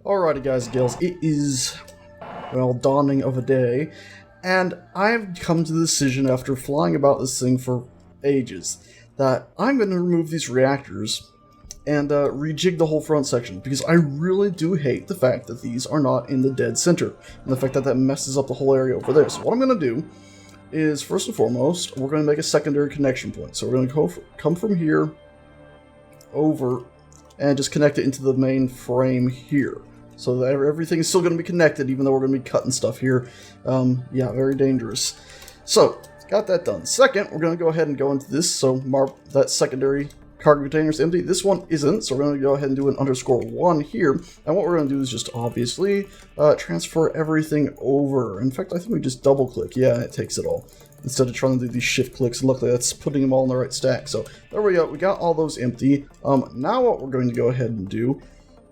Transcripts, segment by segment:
Alrighty guys and gals, it is, well, dawning of a day, and I've come to the decision after flying about this thing for ages that I'm going to remove these reactors and rejig the whole front section, because I really do hate the fact that these are not in the dead center, and the fact that that messes up the whole area over there. So what I'm going to do is, first and foremost, we're going to make a secondary connection point. So we're going to come from here over and just connect it into the main frame here. So that everything is still going to be connected, even though we're going to be cutting stuff here. Yeah, very dangerous. So, got that done. Second, we're going to go ahead and go into this, so mark that secondary cargo container is empty. This one isn't, so we're going to go ahead and do an _1 here. And what we're going to do is just obviously transfer everything over. In fact, I think we just double click. Yeah, it takes it all, instead of trying to do these shift clicks. And luckily that's putting them all in the right stack. So there we go. We got all those empty. Now what we're going to go ahead and do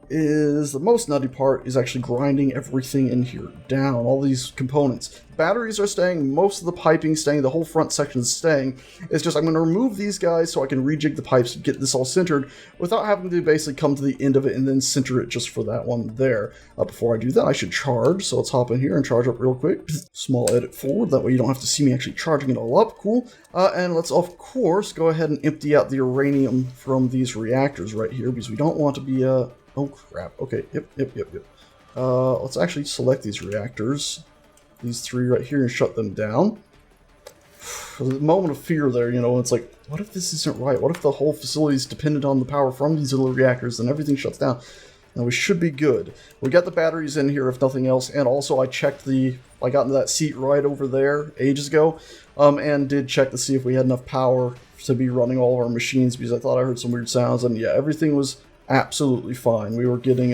is, the most nutty part is actually grinding everything in here down, all these components. Batteries are staying, most of the piping staying, the whole front section is staying. It's just I'm going to remove these guys so I can rejig the pipes and get this all centered without having to basically come to the end of it and then center it just for that one there. Before I do that, I should charge, so let's hop in here and charge up real quick. Small edit forward, that way you don't have to see me actually charging it all up. Cool. And let's of course go ahead and empty out the uranium from these reactors right here, because we don't want to be oh crap, okay, yep. Let's actually select these reactors, these three right here, and shut them down. For the moment of fear there, you know, it's like, what if this isn't right? What if the whole facility is dependent on the power from these little reactors and everything shuts down? Now we should be good. We got the batteries in here if nothing else, and also I checked I got into that seat right over there ages ago, and did check to see if we had enough power to be running all of our machines, because I thought I heard some weird sounds, and yeah, everything was absolutely fine. We were getting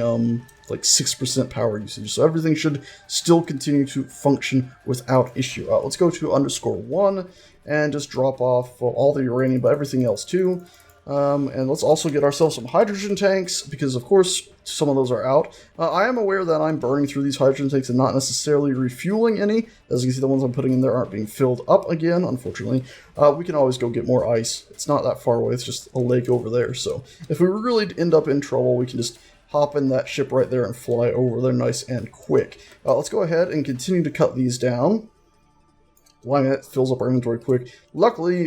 like 6% power usage, so everything should still continue to function without issue. Let's go to _1 and just drop off all the uranium, but everything else too. And let's also get ourselves some hydrogen tanks, because of course some of those are out. I am aware that I'm burning through these hydrogen tanks and not necessarily refueling any. As you can see, the ones I'm putting in there aren't being filled up again, unfortunately. We can always go get more ice. It's not that far away, it's just a lake over there. So if we really end up in trouble, we can just hop in that ship right there and fly over there nice and quick. Let's go ahead and continue to cut these down. Why, that fills up our inventory quick. Luckily,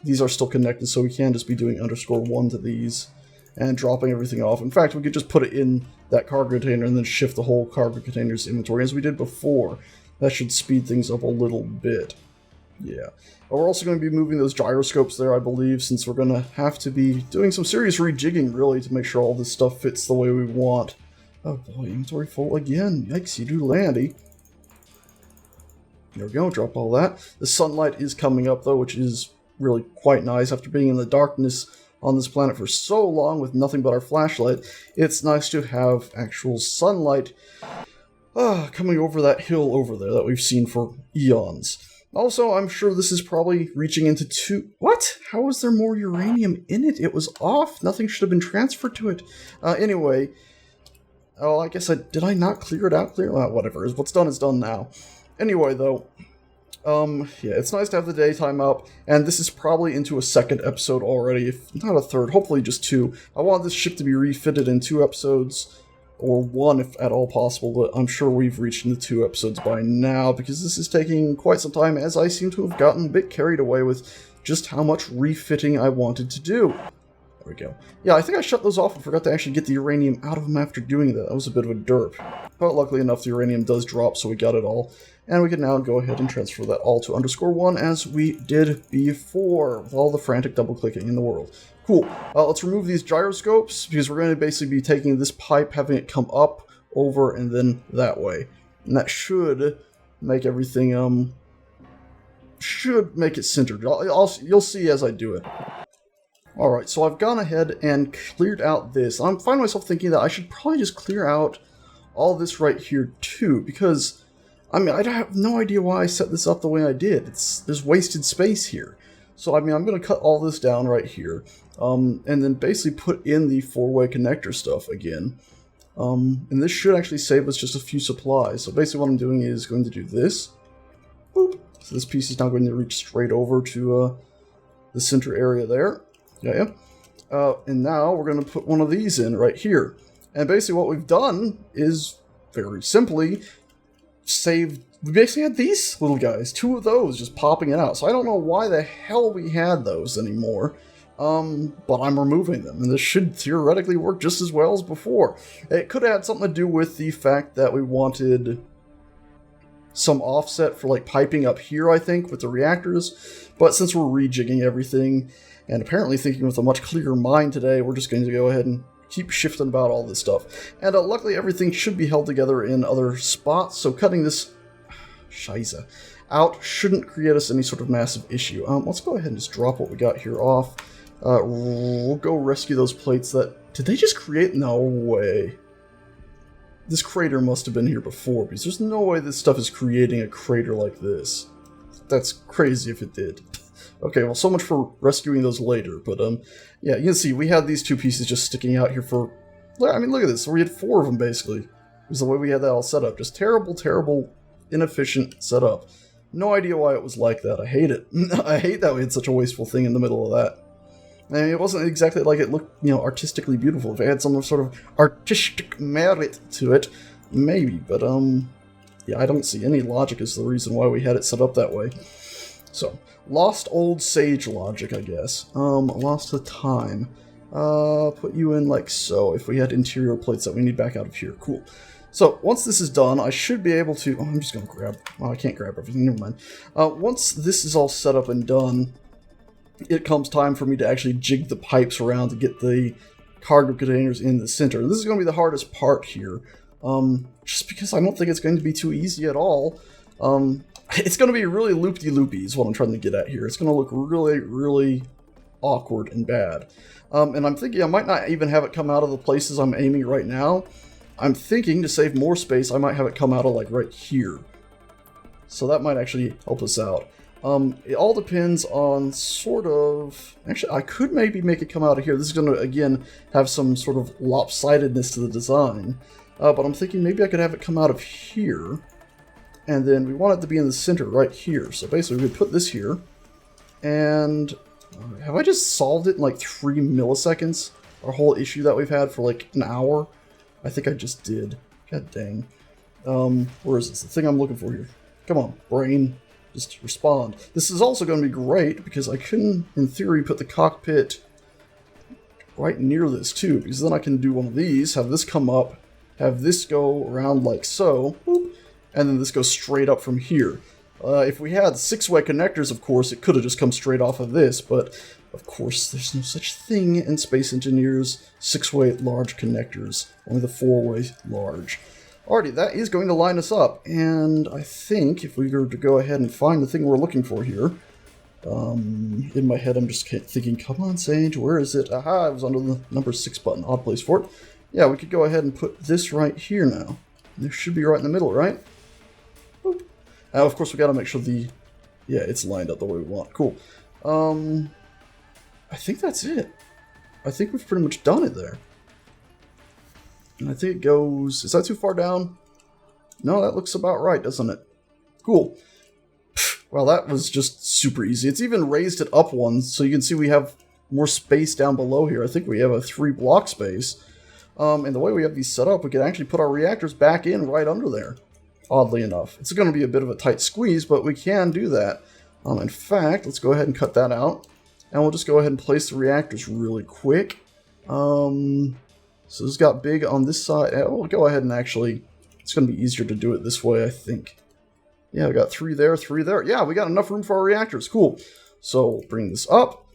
these are still connected, so we can just be doing _1 to these and dropping everything off. In fact, we could just put it in that cargo container and then shift the whole cargo container's inventory as we did before. That should speed things up a little bit. Yeah. We're also going to be moving those gyroscopes there, I believe, since we're going to have to be doing some serious rejigging, really, to make sure all this stuff fits the way we want. Oh boy, inventory full again. Yikes, you do landy. There we go, drop all that. The sunlight is coming up, though, which is really quite nice. After being in the darkness on this planet for so long with nothing but our flashlight, it's nice to have actual sunlight coming over that hill over there that we've seen for eons. Also, I'm sure this is probably reaching into What? How is there more uranium in it? It was off. Nothing should have been transferred to it. Anyway, I guess did I not clear it out? Whatever. What's done is done now. Anyway, though, yeah, it's nice to have the daytime up, and this is probably into a second episode already, if not a third, hopefully just 2. I want this ship to be refitted in 2 episodes, or 1 if at all possible, but I'm sure we've reached into 2 episodes by now, because this is taking quite some time, as I seem to have gotten a bit carried away with just how much refitting I wanted to do. There we go. Yeah, I think I shut those off and forgot to actually get the uranium out of them after doing that. That was a bit of a derp. But luckily enough, the uranium does drop, so we got it all. And we can now go ahead and transfer that all to _1 as we did before, with all the frantic double-clicking in the world. Cool. Let's remove these gyroscopes, because we're going to basically be taking this pipe, having it come up, over, and then that way. And that should make everything, should make it centered. You'll see as I do it. Alright, so I've gone ahead and cleared out this. I'm finding myself thinking that I should probably just clear out all this right here too, because I mean, I have no idea why I set this up the way I did. There's wasted space here. So, I mean, I'm going to cut all this down right here, and then basically put in the 4-way connector stuff again. And this should actually save us just a few supplies. So basically what I'm doing is going to do this. Boop. So this piece is now going to reach straight over to the center area there. Yeah. And now we're going to put one of these in right here. And basically what we've done is, very simply, we basically had these little guys, 2 of those just popping it out. So I don't know why the hell we had those anymore. But I'm removing them, and this should theoretically work just as well as before. It could have had something to do with the fact that we wanted some offset for like piping up here, I think, with the reactors. But since we're rejigging everything, and apparently thinking with a much clearer mind today, we're just going to go ahead and keep shifting about all this stuff. And luckily everything should be held together in other spots, so cutting this Scheiße out shouldn't create us any sort of massive issue. Let's go ahead and just drop what we got here off. We'll go rescue those plates that... Did they just create... No way. This crater must have been here before, because there's no way this stuff is creating a crater like this. That's crazy if it did. Okay, well, so much for rescuing those later, but, yeah, you can see we had these 2 pieces just sticking out here for... I mean, look at this. We had 4 of them, basically. It was the way we had that all set up. Just terrible, terrible, inefficient setup. No idea why it was like that. I hate it. I hate that we had such a wasteful thing in the middle of that. I mean, it wasn't exactly like it looked, you know, artistically beautiful. If it had some sort of artistic merit to it, maybe. But, yeah, I don't see any logic as the reason why we had it set up that way. So, lost old sage logic, I guess. Lost the time. Put you in like so, if we had interior plates that we need back out of here. Cool. So, once this is done, I should be able to... Oh, I'm just going to grab... Well, I can't grab everything, never mind. Once this is all set up and done, it comes time for me to actually jig the pipes around to get the cargo containers in the center. This is going to be the hardest part here, just because I don't think it's going to be too easy at all. It's going to be really loopy-loopy is what I'm trying to get at here. It's going to look really, really awkward and bad. And I'm thinking I might not even have it come out of the places I'm aiming right now. I'm thinking to save more space, I might have it come out of like right here. So that might actually help us out. It all depends on sort of... Actually, I could maybe make it come out of here. This is going to, again, have some sort of lopsidedness to the design. But I'm thinking maybe I could have it come out of here. And then we want it to be in the center right here. So basically, we put this here. And have I just solved it in like 3 milliseconds? Our whole issue that we've had for like an hour? I think I just did. God dang. Where is this? The thing I'm looking for here. Come on, brain. Just respond. This is also going to be great because I can, in theory, put the cockpit right near this too, because then I can do one of these, have this come up, have this go around like so, boop, and then this goes straight up from here. If we had 6-way connectors, of course, it could have just come straight off of this, but of course, there's no such thing in Space Engineers 6-way large connectors, only the 4-way large. Alrighty, that is going to line us up, and I think if we were to go ahead and find the thing we're looking for here, in my head I'm just thinking, come on Sage, where is it? Aha, it was under the number 6 button, odd place for it. Yeah, we could go ahead and put this right here now. This should be right in the middle, right? Boop. Now, of course, we got to make sure yeah, it's lined up the way we want. Cool. I think that's it. I think we've pretty much done it there. And I think it goes... Is that too far down? No, that looks about right, doesn't it? Cool. Well, that was just super easy. It's even raised it up one, so you can see we have more space down below here. I think we have a 3-block space. And the way we have these set up, we can actually put our reactors back in right under there. Oddly enough. It's going to be a bit of a tight squeeze, but we can do that. In fact, let's go ahead and cut that out. And we'll just go ahead and place the reactors really quick. So this got big on this side. We'll go ahead and actually... It's going to be easier to do it this way, I think. Yeah, we got 3 there, 3 there. Yeah, we got enough room for our reactors. Cool. So we'll bring this up.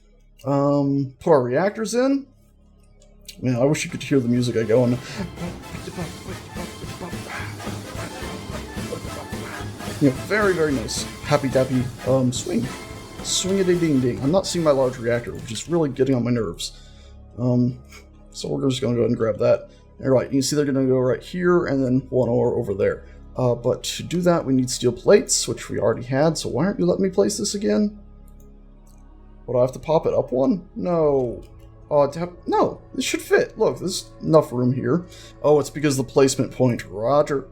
Put our reactors in. Man, I wish you could hear the music I go on. You know, very, very nice. Happy-dappy swing. Swing-a-ding-ding-ding. I'm not seeing my large reactor, which is really getting on my nerves. So we're just going to go ahead and grab that. Alright, you can see they're going to go right here, and then one over there. But to do that, we need steel plates, which we already had, so why aren't you letting me place this again? Would I have to pop it up one? No. No, this should fit. Look, there's enough room here. Oh, it's because of the placement point. Roger.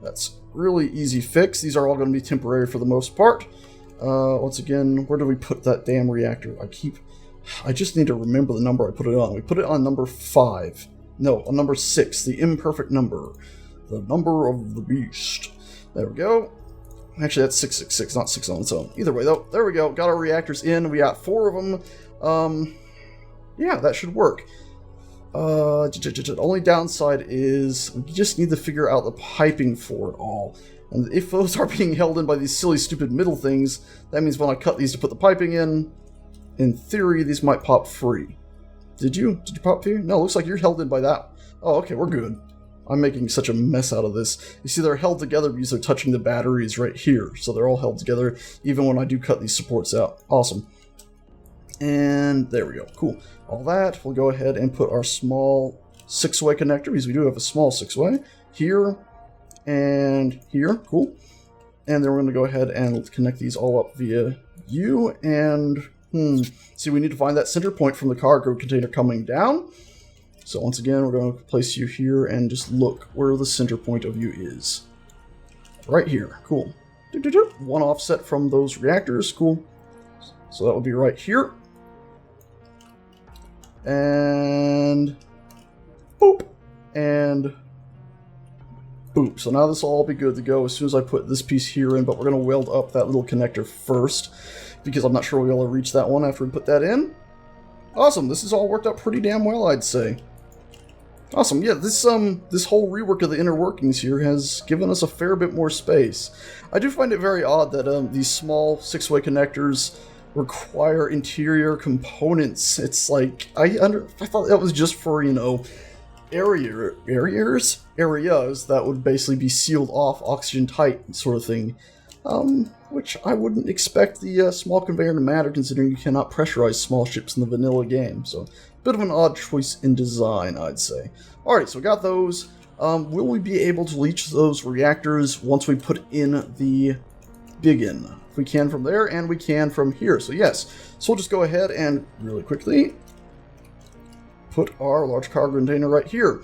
That's really easy fix. These are all going to be temporary for the most part. Once again, where do we put that damn reactor? I just need to remember the number I put it on. We put it on number 5. No, a number 6, the imperfect number. The number of the beast. There we go. Actually, that's 666, not 6 on its own. Either way, though, there we go. Got our reactors in. We got 4 of them. Yeah, that should work. The only downside is we just need to figure out the piping for it all. And if those are being held in by these silly, stupid middle things, that means when I cut these to put the piping in theory, these might pop free. Did you pop free? No, looks like you're held in by that. Oh, okay, we're good. I'm making such a mess out of this. You see, they're held together because they're touching the batteries right here. So they're all held together, even when I do cut these supports out. Awesome. And there we go. Cool. All that, we'll go ahead and put our small 6-way connector, because we do have a small 6-way, here and here. Cool. And then we're going to go ahead and connect these all up via U. And, see, we need to find that center point from the cargo container coming down. So once again, we're going to place you here and just look where the center point of you is. Right here. Cool. One offset from those reactors. Cool. So that would be right here. And boop. And boop. So now this will all be good to go as soon as I put this piece here in, but we're going to weld up that little connector first, because I'm not sure we'll be able to reach that one after we put that in. Awesome. This has all worked out pretty damn well, I'd say. Awesome. Yeah, this whole rework of the inner workings here has given us a fair bit more space. I do find it very odd that these small 6-way connectors require interior components. It's like, I thought that was just for, you know, areas that would basically be sealed off, oxygen tight sort of thing. Which I wouldn't expect the small conveyor to matter, considering you cannot pressurize small ships in the vanilla game. So, bit of an odd choice in design, I'd say. Alright, so we got those. Will we be able to reach those reactors once we put in the biggin? If we can from there, and we can from here. So yes. So we'll just go ahead and really quickly put our large cargo container right here.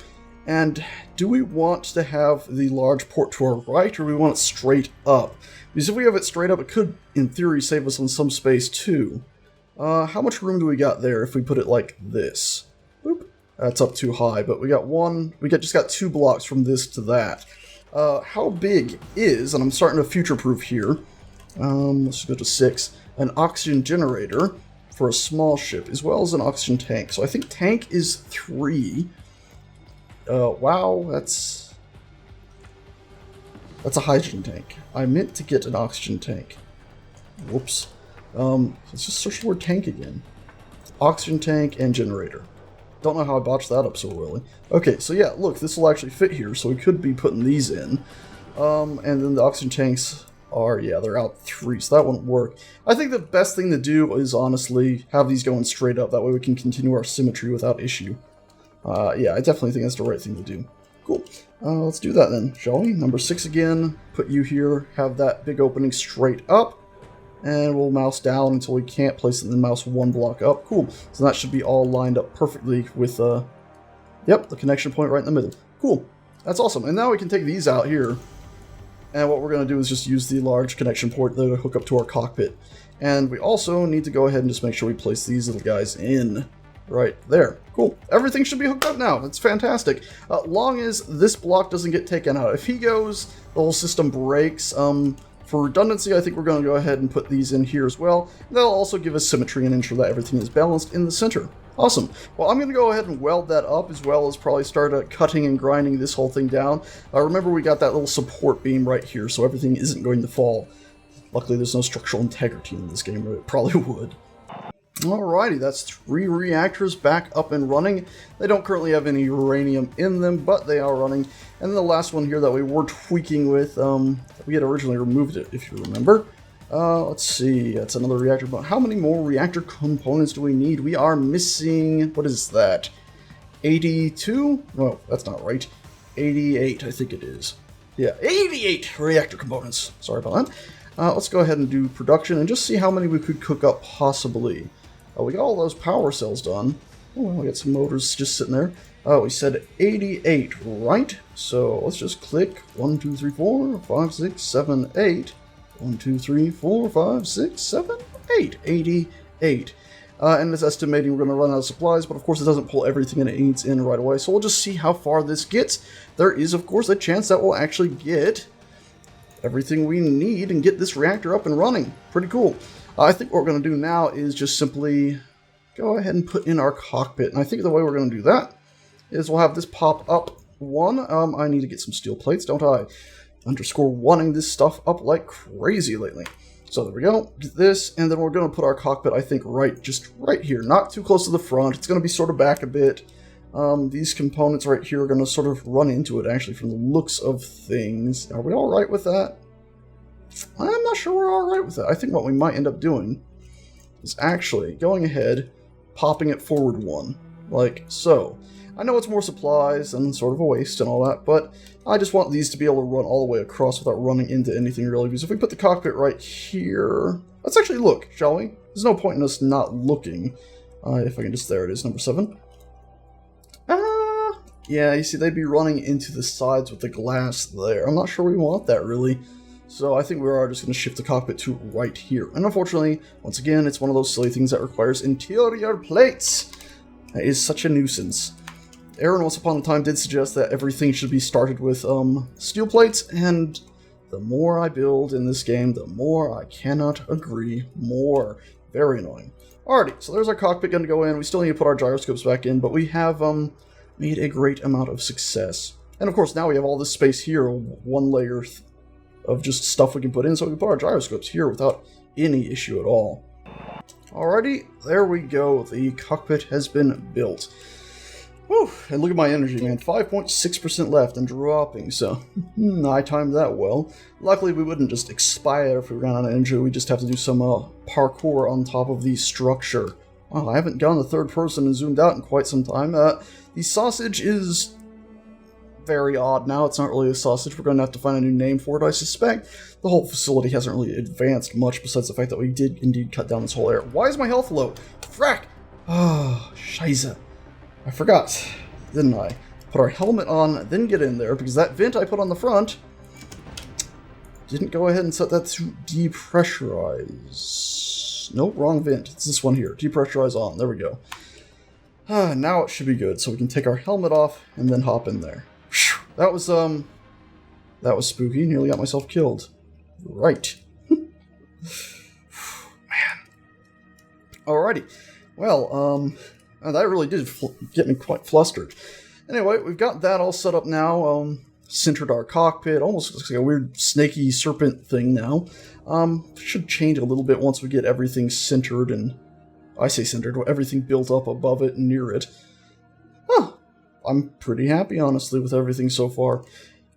And do we want to have the large port to our right, or do we want it straight up? Because if we have it straight up, it could, in theory, save us on some space too. How much room do we got there if we put it like this? Boop. That's up too high, but we got just got 2 blocks from this to that. How big is, and I'm starting to future-proof here, let's just go to 6, an oxygen generator for a small ship, as well as an oxygen tank. So I think tank is 3. Wow, that's a hydrogen tank. I meant to get an oxygen tank. Whoops. Let's just search the word tank again. Oxygen tank and generator. Don't know how I botched that up so early. Okay, so yeah, look, this will actually fit here, so we could be putting these in. And then the oxygen tanks are, yeah, they're out 3, so that won't work. I think the best thing to do is, honestly, have these going straight up. That way we can continue our symmetry without issue. Yeah, I definitely think that's the right thing to do. Cool. Let's do that then, shall we? Number 6 again. Put you here. Have that big opening straight up. And we'll mouse down until we can't place it, and then mouse 1 block up. Cool. So that should be all lined up perfectly with, yep, the connection point right in the middle. Cool. That's awesome. And now we can take these out here. And what we're going to do is just use the large connection port to hook up to our cockpit. And we also need to go ahead and just make sure we place these little guys in. Right there. Cool. Everything should be hooked up now. It's fantastic. Long as this block doesn't get taken out. If he goes, the whole system breaks. For redundancy, I think we're going to go ahead and put these in here as well. That'll also give us symmetry and ensure that everything is balanced in the center. Awesome. Well, I'm going to go ahead and weld that up, as well as probably start cutting and grinding this whole thing down. Remember, we got that little support beam right here, so everything isn't going to fall. Luckily, there's no structural integrity in this game, or it probably would. Alrighty, that's 3 reactors back up and running. They don't currently have any uranium in them, but they are running. And then the last one here that we were tweaking with, we had originally removed it, if you remember. Let's see, that's another reactor, but how many more reactor components do we need? We are missing, what is that? 82? No, that's not right. 88, I think it is. Yeah, 88 reactor components. Sorry about that. Let's go ahead and do production and just see how many we could cook up possibly. We got all those power cells done. Oh, we got some motors just sitting there. We said 88, right? So let's just click 1, 2, 3, 4, 5, 6, 7, 8. 1, 2, 3, 4, 5, 6, 7, 8. 88. and it's estimating we're going to run out of supplies, but of course it doesn't pull everything it needs in right away, so we'll just see how far this gets. There is, of course, a chance that we'll actually get everything we need and get this reactor up and running. Pretty cool. I think what we're going to do now is just simply go ahead and put in our cockpit, and I think the way we're going to do that is we'll have this pop up one. I need to get some steel plates, don't I? Underscore wanting this stuff up like crazy lately. So there we go, get this, and then we're going to put our cockpit, I think, just right here, not too close to the front. It's going to be sort of back a bit. These components right here are going to sort of run into it, actually, from the looks of things. Are we all right with that? I'm not sure we're all right with that. I think what we might end up doing is actually going ahead, popping it forward one, like so. I know it's more supplies and sort of a waste and all that, but I just want these to be able to run all the way across without running into anything really, because if we put the cockpit right here... Let's actually look, shall we? There's no point in us not looking. If I can just... There it is, number 7. Yeah, you see, they'd be running into the sides with the glass there. I'm not sure we want that, really. So I think we are just going to shift the cockpit to right here. And unfortunately, once again, it's one of those silly things that requires interior plates. That is such a nuisance. Aaron once upon a time did suggest that everything should be started with steel plates, and the more I build in this game, the more I cannot agree more. Very annoying. Alrighty, so there's our cockpit going to go in. We still need to put our gyroscopes back in, but we have made a great amount of success. And of course, now we have all this space here, one layer of just stuff we can put in, so we can put our gyroscopes here without any issue at all. Alrighty, there we go. The cockpit has been built. Whew, and look at my energy, man. 5.6% left and dropping, so I timed that well. Luckily, we wouldn't just expire if we ran out of energy. We just have to do some parkour on top of the structure. Wow, I haven't gone to third person and zoomed out in quite some time. The sausage is very odd now. It's not really a sausage. We're going to have to find a new name for it, I suspect. The whole facility hasn't really advanced much, besides the fact that we did indeed cut down this whole area. Why is my health low? Frack! Oh, scheisse. I forgot, didn't I? Put our helmet on, then get in there, because that vent I put on the front didn't go ahead and set that to depressurize. Nope, wrong vent. It's this one here. Depressurize on. There we go. Now it should be good, so we can take our helmet off and then hop in there. That was spooky. Nearly got myself killed. Right. Man. Alrighty. Well, that really did get me quite flustered. Anyway, we've got that all set up now. Centered our cockpit. Almost looks like a weird snaky serpent thing now. Should change a little bit once we get everything centered and... I say centered, everything built up above it and near it. Huh. I'm pretty happy, honestly, with everything so far.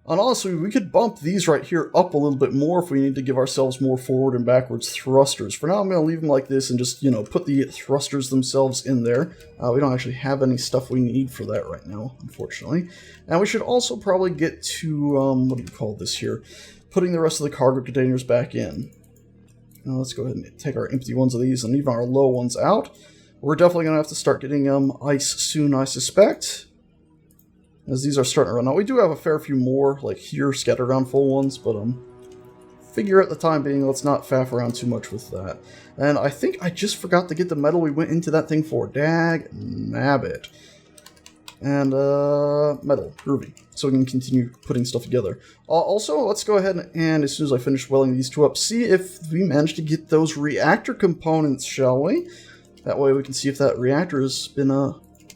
And honestly, we could bump these right here up a little bit more if we need to give ourselves more forward and backwards thrusters. For now, I'm going to leave them like this and just, put the thrusters themselves in there. We don't actually have any stuff we need for that right now, unfortunately. And we should also probably get to, what do you call this here? Putting the rest of the cargo containers back in. Now let's go ahead and take our empty ones of these and even our low ones out. We're definitely going to have to start getting ice soon, I suspect, as these are starting to run out. We do have a fair few more, like here, scattered around full ones, but figure at the time being, let's not faff around too much with that. And I think I just forgot to get the metal we went into that thing for. Dag nabbit. And metal, groovy, so we can continue putting stuff together. Also, let's go ahead and as soon as I finish welding these two up, see if we manage to get those reactor components, shall we? That way we can see if that reactor has been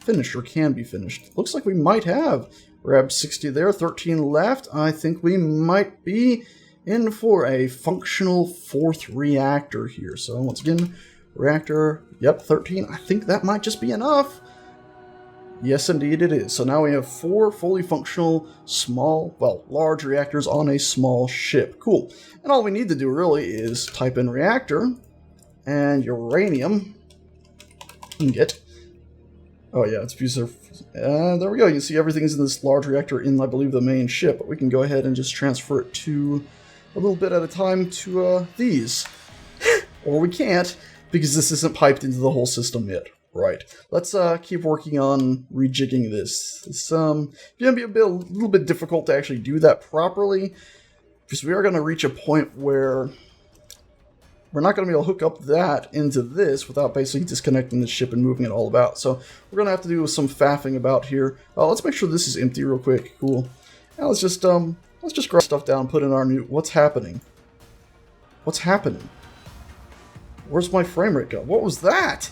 finished or can be finished. Looks like we might have. Grab 60 there, 13 left. I think we might be in for a functional fourth reactor here. So once again, reactor, yep, 13. I think that might just be enough. Yes, indeed it is. So now we have 4 fully functional, large reactors on a small ship. Cool. And all we need to do really is type in reactor and uranium ingot. Oh yeah, it's fusor. There we go. You can see everything's in this large reactor in, I believe, the main ship. But we can go ahead and just transfer it to a little bit at a time to these. Or we can't, because this isn't piped into the whole system yet. Right. Let's keep working on rejigging this. It's going to be a little bit difficult to actually do that properly, because we are going to reach a point where we're not going to be able to hook up that into this without basically disconnecting the ship and moving it all about. So we're going to have to do some faffing about here. Let's make sure this is empty real quick. Cool. Now let's just grab stuff down and put in our new... What's happening? What's happening? Where's my frame rate go? What was that?